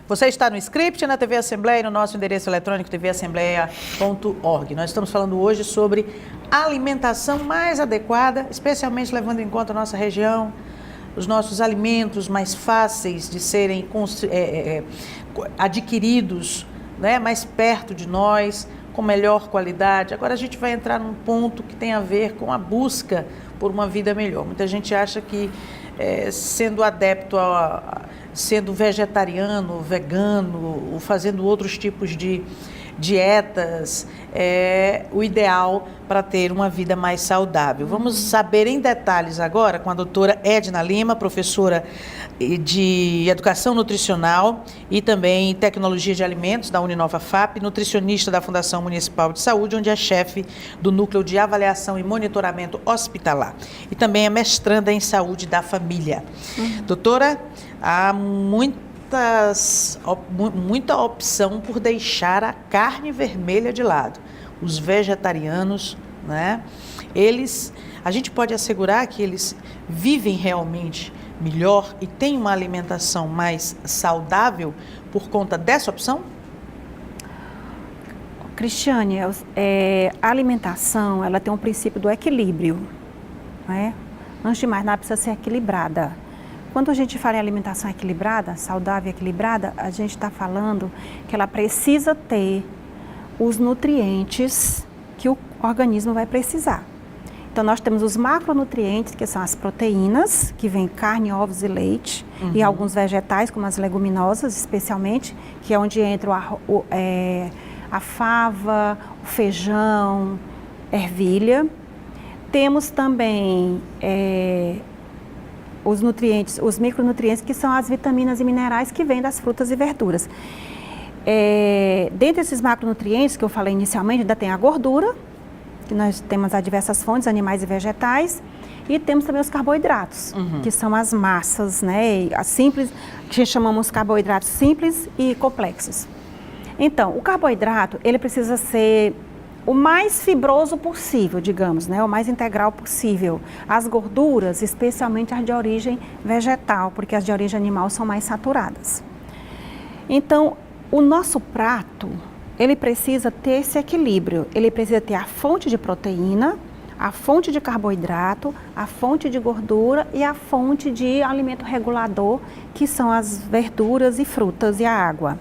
Speaker 1: Você está no script, na TV Assembleia e no nosso endereço eletrônico tvassembleia.org. Nós estamos falando hoje sobre alimentação mais adequada, especialmente levando em conta a nossa região, os nossos alimentos mais fáceis de serem adquiridos, né, mais perto de nós, com melhor qualidade. Agora a gente vai entrar num ponto que tem a ver com a busca por uma vida melhor. Muita gente acha que sendo adepto sendo vegetariano, vegano, ou fazendo outros tipos de dietas, é o ideal para ter uma vida mais saudável. Vamos saber em detalhes agora com a doutora Edna Lima, professora de Educação Nutricional e também Tecnologia de Alimentos da Uninova FAP, nutricionista da Fundação Municipal de Saúde, onde é chefe do Núcleo de Avaliação e Monitoramento Hospitalar. E também é mestranda em Saúde da Família. Doutora, há muita opção por deixar a carne vermelha de lado. Os vegetarianos, né? A gente pode assegurar que eles vivem realmente melhor e têm uma alimentação mais saudável por conta dessa opção?
Speaker 2: Cristiane, a alimentação, ela tem um princípio do equilíbrio, né? Antes de mais nada, precisa ser equilibrada. Quando a gente fala em alimentação equilibrada, saudável e equilibrada, a gente está falando que ela precisa ter os nutrientes que o organismo vai precisar. Então, nós temos os macronutrientes, que são as proteínas, que vêm carne, ovos e leite, e alguns vegetais, como as leguminosas, especialmente, que é onde entra a fava, o feijão, ervilha. Temos também os nutrientes, os micronutrientes, que são as vitaminas e minerais que vêm das frutas e verduras. Dentre esses macronutrientes que eu falei inicialmente, ainda tem a gordura, que nós temos as diversas fontes, animais e vegetais, e temos também os carboidratos, que são as massas, né, as simples, que chamamos carboidratos simples e complexos. Então, o carboidrato, ele precisa ser o mais fibroso possível, digamos, né, o mais integral possível. As gorduras, especialmente as de origem vegetal, porque as de origem animal são mais saturadas. Então, o nosso prato, ele precisa ter esse equilíbrio, ele precisa ter a fonte de proteína, a fonte de carboidrato, a fonte de gordura e a fonte de alimento regulador, que são as verduras e frutas e a água.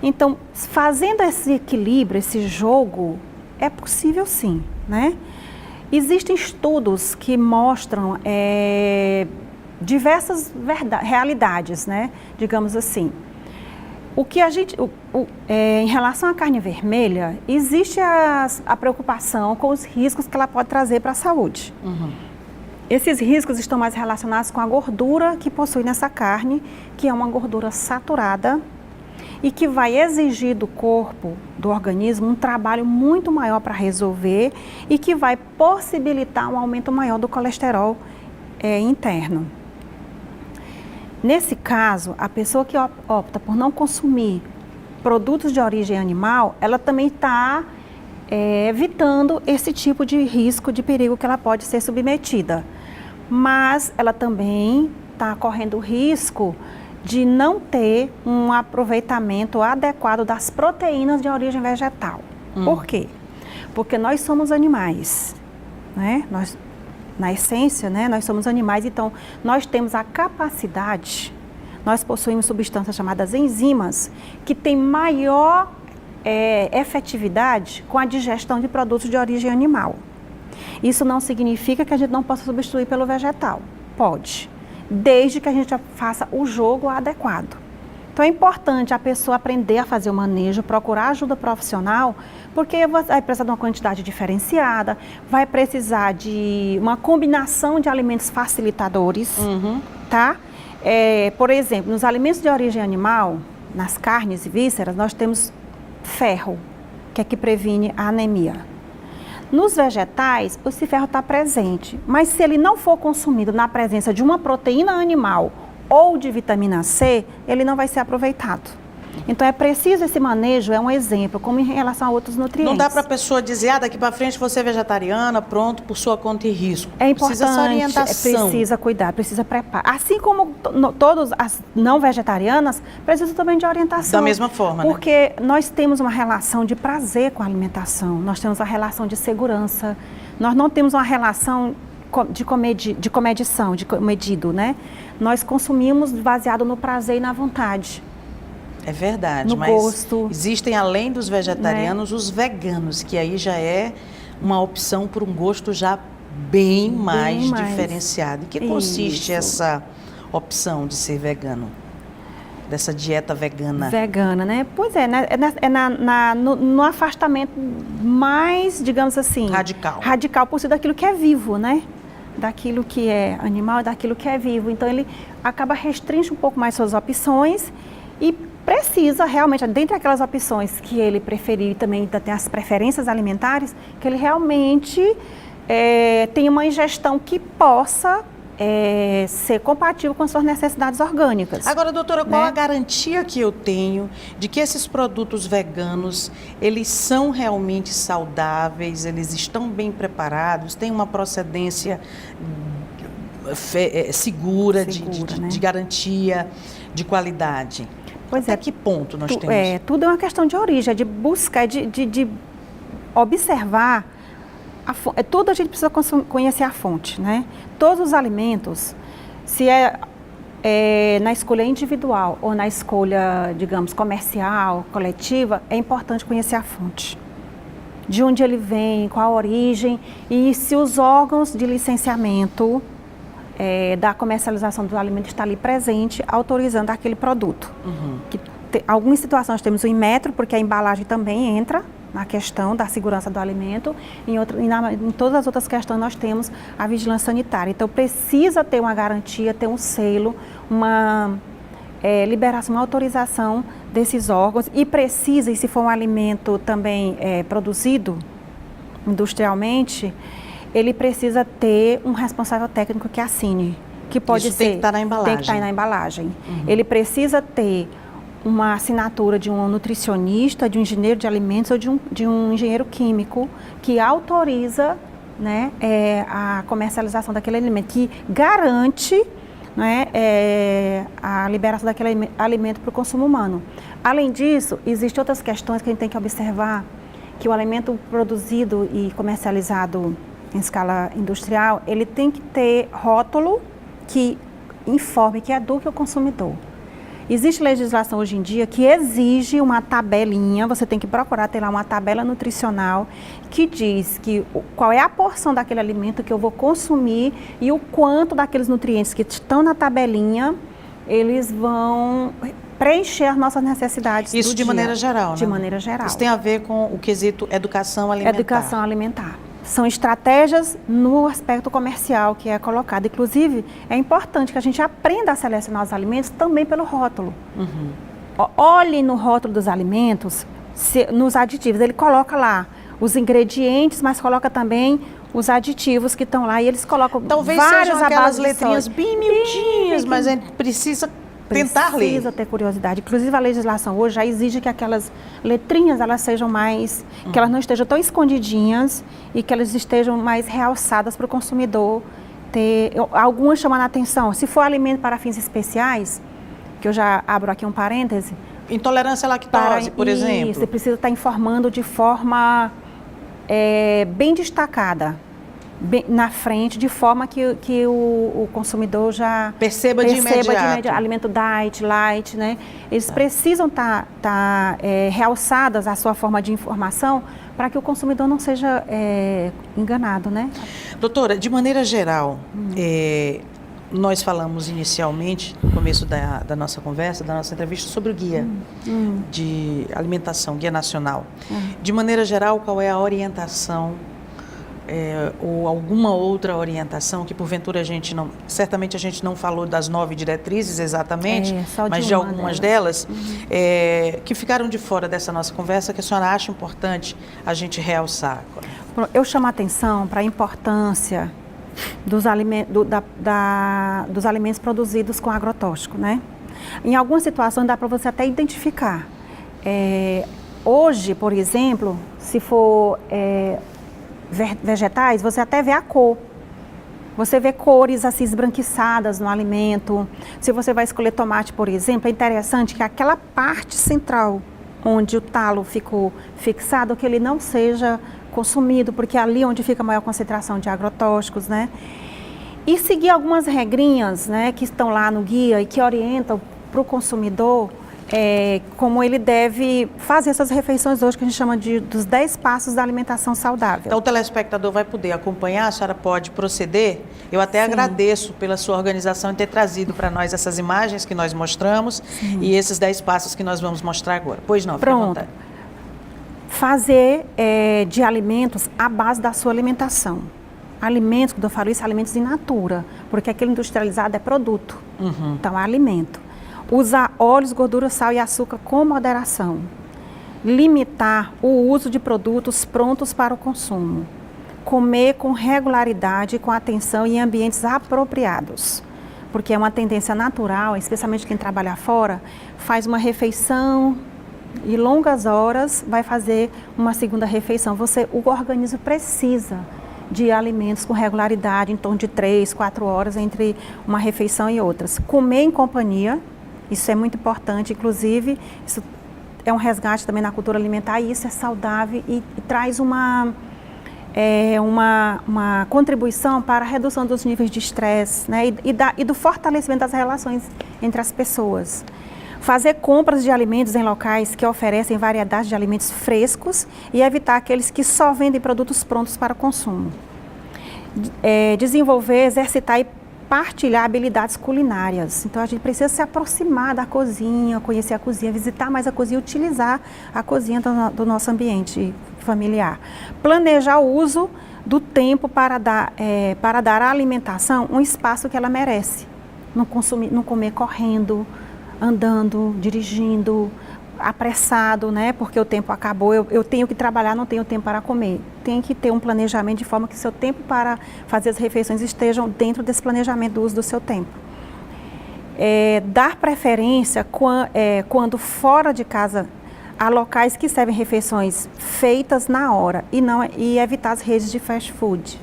Speaker 2: Então, fazendo esse equilíbrio, esse jogo, é possível sim, né? Existem estudos que mostram diversas realidades, né? Digamos assim. O que a gente, em relação à carne vermelha, existe a preocupação com os riscos que ela pode trazer para a saúde. Esses riscos estão mais relacionados com a gordura que possui nessa carne, que é uma gordura saturada e que vai exigir do corpo, do organismo, um trabalho muito maior para resolver e que vai possibilitar um aumento maior do colesterol interno. Nesse caso, a pessoa que opta por não consumir produtos de origem animal, ela também está evitando esse tipo de risco, de perigo que ela pode ser submetida. Mas ela também está correndo o risco de não ter um aproveitamento adequado das proteínas de origem vegetal. Por quê? Porque nós somos animais, né? Na essência, né, nós somos animais, então nós temos a capacidade, nós possuímos substâncias chamadas enzimas, que têm maior efetividade com a digestão de produtos de origem animal. Isso não significa que a gente não possa substituir pelo vegetal, pode. desde que a gente faça o jogo adequado. Então é importante a pessoa aprender a fazer o manejo, procurar ajuda profissional, porque vai precisar de uma quantidade diferenciada, vai precisar de uma combinação de alimentos facilitadores, tá? Por exemplo, nos alimentos de origem animal, nas carnes e vísceras, nós temos ferro, que é que previne a anemia. Nos vegetais, esse ferro está presente, mas se ele não for consumido na presença de uma proteína animal ou de vitamina C, ele não vai ser aproveitado. Então é preciso esse manejo, é um exemplo, como em relação a outros nutrientes.
Speaker 1: Não dá para a pessoa dizer, daqui para frente você é vegetariana, pronto, por sua conta e risco.
Speaker 2: É importante,
Speaker 1: precisa essa orientação.
Speaker 2: Precisa cuidar, precisa preparar. Assim como todas as não vegetarianas, precisam também de orientação.
Speaker 1: Da mesma forma, né?
Speaker 2: Porque nós temos uma relação de prazer com a alimentação, nós temos uma relação de segurança, nós não temos uma relação de comedido, né? Nós consumimos baseado no prazer e na vontade.
Speaker 1: É verdade,
Speaker 2: no
Speaker 1: mas
Speaker 2: gosto,
Speaker 1: existem além dos vegetarianos, né, os veganos, que aí já é uma opção por um gosto já bem mais diferenciado. Em que consiste essa opção de ser vegano? Dessa dieta vegana?
Speaker 2: Vegana, né? Pois é, né? No afastamento mais, digamos assim... Radical possível daquilo que é vivo, né? Daquilo que é animal e daquilo que é vivo. Então, ele acaba restringindo um pouco mais suas opções e precisa realmente, dentre aquelas opções que ele preferir e também tem as preferências alimentares, que ele realmente tenha uma ingestão que possa ser compatível com as suas necessidades orgânicas.
Speaker 1: Agora, doutora, qual a garantia que eu tenho de que esses produtos veganos, eles são realmente saudáveis, eles estão bem preparados, têm uma procedência segura, né? de garantia, de qualidade? Pois Até que ponto nós temos?
Speaker 2: Tudo é uma questão de origem, de buscar, de observar. Tudo a gente precisa conhecer a fonte, né? Todos os alimentos, se na escolha individual ou na escolha, digamos, comercial, coletiva, é importante conhecer a fonte. De onde ele vem, qual a origem e se os órgãos de licenciamento da comercialização do alimento está ali presente, autorizando aquele produto. Algumas situações temos o Inmetro, porque a embalagem também entra na questão da segurança do alimento, em todas as outras questões nós temos a vigilância sanitária. Então precisa ter uma garantia, ter um selo, uma liberação, uma autorização desses órgãos e precisa, e se for um alimento também produzido industrialmente, ele precisa ter um responsável técnico que assine, que pode
Speaker 1: Isso tem que estar na embalagem.
Speaker 2: Tem que estar na embalagem. Ele precisa ter uma assinatura de um nutricionista, de um engenheiro de alimentos ou de um engenheiro químico que autoriza, né, a comercialização daquele alimento, que garante, né, a liberação daquele alimento para o consumo humano. Além disso, existem outras questões que a gente tem que observar, que o alimento produzido e comercializado em escala industrial, ele tem que ter rótulo que informe, que eduque o consumidor. Existe legislação hoje em dia que exige uma tabelinha, você tem que procurar ter lá uma tabela nutricional que diz qual é a porção daquele alimento que eu vou consumir e o quanto daqueles nutrientes que estão na tabelinha, eles vão preencher as nossas necessidades
Speaker 1: Isso de maneira geral, né?
Speaker 2: De maneira geral.
Speaker 1: Isso tem a ver com o quesito educação alimentar.
Speaker 2: Educação alimentar. São estratégias no aspecto comercial que é colocado. Inclusive, é importante que a gente aprenda a selecionar os alimentos também pelo rótulo. Olhe no rótulo dos alimentos, nos aditivos. Ele coloca lá os ingredientes, mas coloca também os aditivos que estão lá. E eles colocam
Speaker 1: Talvez
Speaker 2: vários
Speaker 1: sejam aquelas letrinhas bem miudinhas, mas a gente precisa tentar ler.
Speaker 2: Precisa ter curiosidade. Inclusive, a legislação hoje já exige que aquelas letrinhas, elas sejam mais, que elas não estejam tão escondidinhas e que elas estejam mais realçadas para o consumidor ter. Algumas chamam a atenção. Se for alimento para fins especiais, que eu já abro aqui um parêntese.
Speaker 1: Intolerância à lactose, por exemplo.
Speaker 2: Você precisa estar informando de forma bem destacada. Na frente, de forma que o consumidor já
Speaker 1: perceba de imediato.
Speaker 2: Alimento diet, light, né? Eles precisam estar realçadas a sua forma de informação para que o consumidor não seja enganado, né?
Speaker 1: Doutora, de maneira geral, nós falamos inicialmente, no começo da nossa conversa, da nossa entrevista, sobre o guia de alimentação, guia nacional. De maneira geral, qual é a orientação ou alguma outra orientação que porventura certamente a gente não falou das 9 diretrizes exatamente, mas de algumas delas, que ficaram de fora dessa nossa conversa, que a senhora acha importante a gente realçar?
Speaker 2: Eu chamo a atenção para a importância dos alimentos produzidos com agrotóxico, né? Em algumas situações dá para você até identificar. Hoje, por exemplo, se for vegetais, você até vê a cor. Você vê cores assim esbranquiçadas no alimento. Se você vai escolher tomate, por exemplo, é interessante que aquela parte central onde o talo ficou fixado, que ele não seja consumido, porque é ali onde fica a maior concentração de agrotóxicos, né? E seguir algumas regrinhas, né, que estão lá no guia e que orientam para o consumidor como ele deve fazer essas refeições hoje, que a gente chama dos 10 passos da alimentação saudável.
Speaker 1: Então o telespectador vai poder acompanhar, a senhora pode proceder. Eu até agradeço pela sua organização em ter trazido para nós essas imagens que nós mostramos e esses 10 passos que nós vamos mostrar agora. Pois não, fica à vontade. Fazer de alimentos a base da sua alimentação. Alimentos, quando eu falo isso, alimentos in natura, porque aquele industrializado é produto, então é alimento. Usar óleos, gordura, sal e açúcar com moderação. Limitar o uso de produtos prontos para o consumo. Comer com regularidade, com atenção e em ambientes apropriados. Porque é uma tendência natural, especialmente quem trabalha fora, faz uma refeição e longas horas vai fazer uma segunda refeição. O organismo precisa de alimentos com regularidade, em torno de 3, 4 horas entre uma refeição e outras. Comer em companhia, isso é muito importante, inclusive, isso é um resgate também na cultura alimentar e isso é saudável e traz uma contribuição para a redução dos níveis de estresse, né, e do fortalecimento das relações entre as pessoas. Fazer compras de alimentos em locais que oferecem variedade de alimentos frescos e evitar aqueles que só vendem produtos prontos para o consumo. Desenvolver, exercitar e partilhar habilidades culinárias. Então a gente precisa se aproximar da cozinha, conhecer a cozinha, visitar mais a cozinha, utilizar a cozinha do nosso ambiente familiar. Planejar o uso do tempo para dar à alimentação um espaço que ela merece. Não comer correndo, andando, dirigindo, apressado, né? Porque o tempo acabou, eu tenho que trabalhar, não tenho tempo para comer. Tem que ter um planejamento de forma que seu tempo para fazer as refeições estejam dentro desse planejamento do uso do seu tempo. Dar preferência quando fora de casa a locais que servem refeições feitas na hora e evitar as redes de fast food.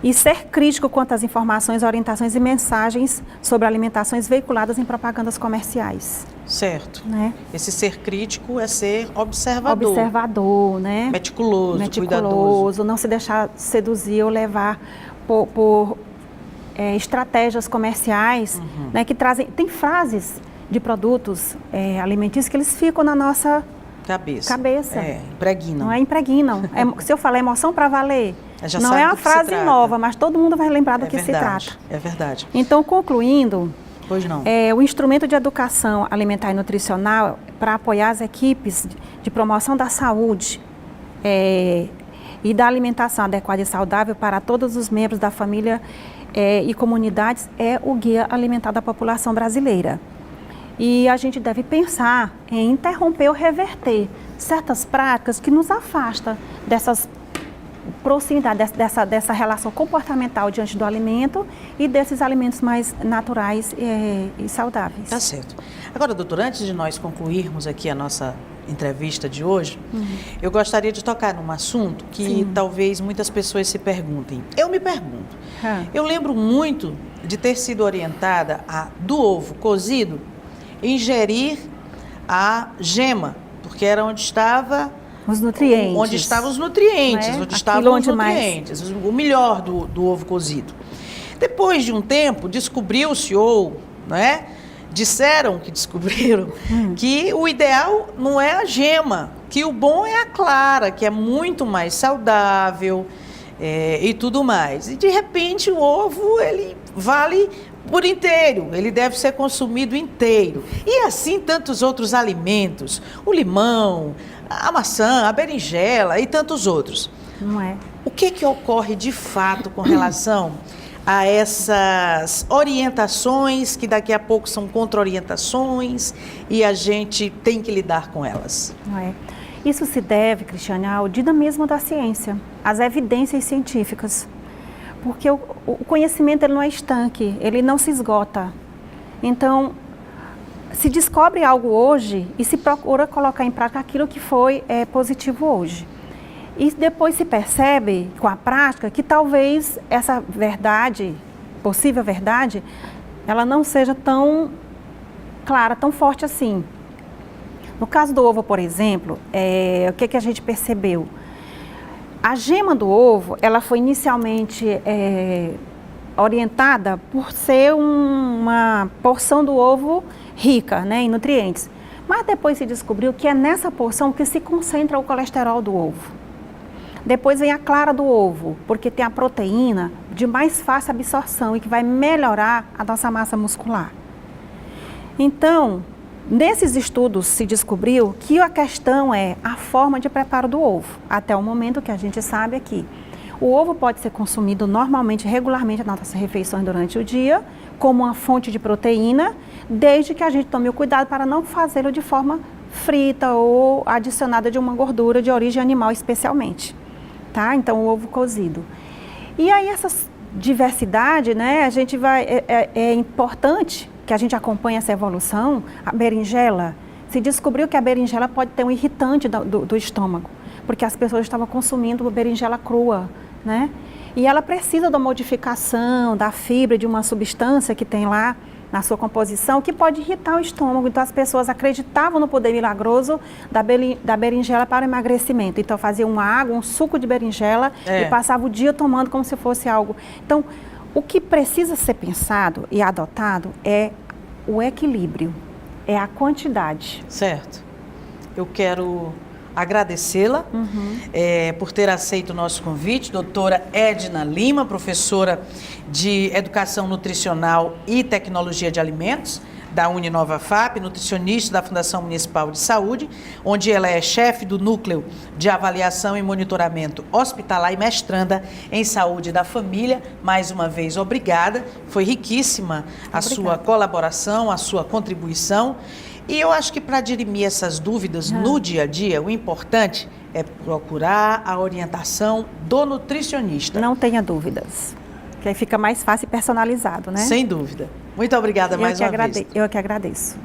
Speaker 1: E ser crítico quanto às informações, orientações e mensagens sobre alimentações veiculadas em propagandas comerciais. Certo.
Speaker 2: Né?
Speaker 1: Esse ser crítico é ser observador.
Speaker 2: Observador, né?
Speaker 1: Meticuloso, cuidadoso.
Speaker 2: Não se deixar seduzir ou levar por estratégias comerciais, né, que trazem... Tem frases de produtos alimentícios que eles ficam na nossa cabeça. Impregnam. Não é impregnam. Se eu falar emoção para valer... Não é uma frase nova, mas todo mundo vai lembrar do que se trata.
Speaker 1: É verdade.
Speaker 2: Então, concluindo,
Speaker 1: pois não.
Speaker 2: O instrumento de educação alimentar e nutricional para apoiar as equipes de promoção da saúde e da alimentação adequada e saudável para todos os membros da família e comunidades é o Guia Alimentar da População Brasileira. E a gente deve pensar em interromper ou reverter certas práticas que nos afastam dessas proximidade, dessa relação comportamental diante do alimento e desses alimentos mais naturais e saudáveis.
Speaker 1: Tá certo. Agora, doutora, antes de nós concluirmos aqui a nossa entrevista de hoje, eu gostaria de tocar num assunto que talvez muitas pessoas se perguntem. Eu me pergunto. Eu lembro muito de ter sido orientada do ovo cozido ingerir a gema, porque era onde estava...
Speaker 2: Os nutrientes.
Speaker 1: Onde estavam os nutrientes,
Speaker 2: né?
Speaker 1: onde estavam os nutrientes, o melhor do ovo cozido. Depois de um tempo, descobriu-se, disseram que descobriram, que o ideal não é a gema, que o bom é a clara, que é muito mais saudável e tudo mais. E de repente o ovo, ele vale por inteiro, ele deve ser consumido inteiro. E assim tantos outros alimentos, o limão, a maçã, a berinjela e tantos outros.
Speaker 2: Não é?
Speaker 1: O que ocorre de fato com relação a essas orientações que daqui a pouco são contra-orientações e a gente tem que lidar com elas?
Speaker 2: Não é? Isso se deve, Cristiane, ao dinamismo da ciência, às evidências científicas. Porque o conhecimento ele não é estanque, ele não se esgota. Então, se descobre algo hoje e se procura colocar em prática aquilo que foi positivo hoje. E depois se percebe, com a prática, que talvez essa verdade, possível verdade, ela não seja tão clara, tão forte assim. No caso do ovo, por exemplo, o que a gente percebeu? A gema do ovo, ela foi inicialmente orientada por ser uma porção do ovo rica, né, em nutrientes. Mas depois se descobriu que é nessa porção que se concentra o colesterol do ovo. Depois vem a clara do ovo, porque tem a proteína de mais fácil absorção e que vai melhorar a nossa massa muscular. Então, nesses estudos se descobriu que a questão é a forma de preparo do ovo, até o momento que a gente sabe aqui. O ovo pode ser consumido normalmente, regularmente nas nossas refeições durante o dia, como uma fonte de proteína, desde que a gente tome o cuidado para não fazê-lo de forma frita ou adicionada de uma gordura de origem animal especialmente. Tá? Então, o ovo cozido. E aí, essa diversidade, né, a gente vai, é importante que a gente acompanhe essa evolução. A berinjela, se descobriu que a berinjela pode ter um irritante do estômago, porque as pessoas estavam consumindo berinjela crua, né? E ela precisa da modificação, da fibra, de uma substância que tem lá na sua composição, que pode irritar o estômago. Então, as pessoas acreditavam no poder milagroso da berinjela para o emagrecimento. Então, faziam uma água, um suco de berinjela e passava o dia tomando como se fosse algo. Então, o que precisa ser pensado e adotado é o equilíbrio, é a quantidade.
Speaker 1: Certo. Eu quero agradecê-la por ter aceito o nosso convite, doutora Edna Lima, professora de Educação Nutricional e Tecnologia de Alimentos da Uninova FAP, nutricionista da Fundação Municipal de Saúde, onde ela é chefe do Núcleo de Avaliação e Monitoramento Hospitalar e mestranda em Saúde da Família. Mais uma vez, obrigada. Foi riquíssima a sua colaboração, a sua contribuição. E eu acho que para dirimir essas dúvidas no dia a dia, o importante é procurar a orientação do nutricionista.
Speaker 2: Não tenha dúvidas, que aí fica mais fácil e personalizado, né?
Speaker 1: Sem dúvida. Muito obrigada mais uma vez.
Speaker 2: Eu que agradeço.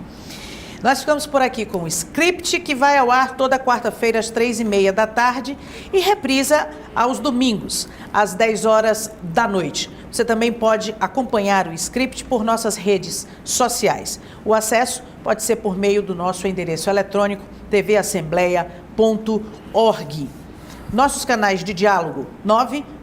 Speaker 1: Nós ficamos por aqui com o Script, que vai ao ar toda quarta-feira às 3h30 da tarde e reprisa aos domingos, às 10 horas da noite. Você também pode acompanhar o Script por nossas redes sociais. O acesso pode ser por meio do nosso endereço eletrônico tvassembleia.org. Nossos canais de diálogo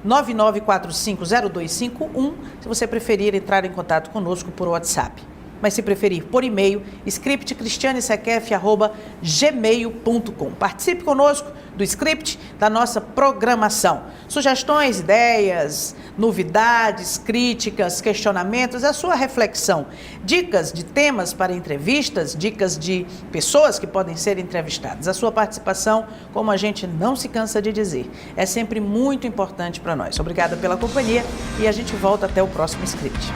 Speaker 1: 999450251, se você preferir entrar em contato conosco por WhatsApp. Mas se preferir por e-mail, scriptcristianesequef@gmail.com. Participe conosco do Script, da nossa programação. Sugestões, ideias, novidades, críticas, questionamentos, a sua reflexão. Dicas de temas para entrevistas, dicas de pessoas que podem ser entrevistadas. A sua participação, como a gente não se cansa de dizer, é sempre muito importante para nós. Obrigada pela companhia e a gente volta até o próximo Script.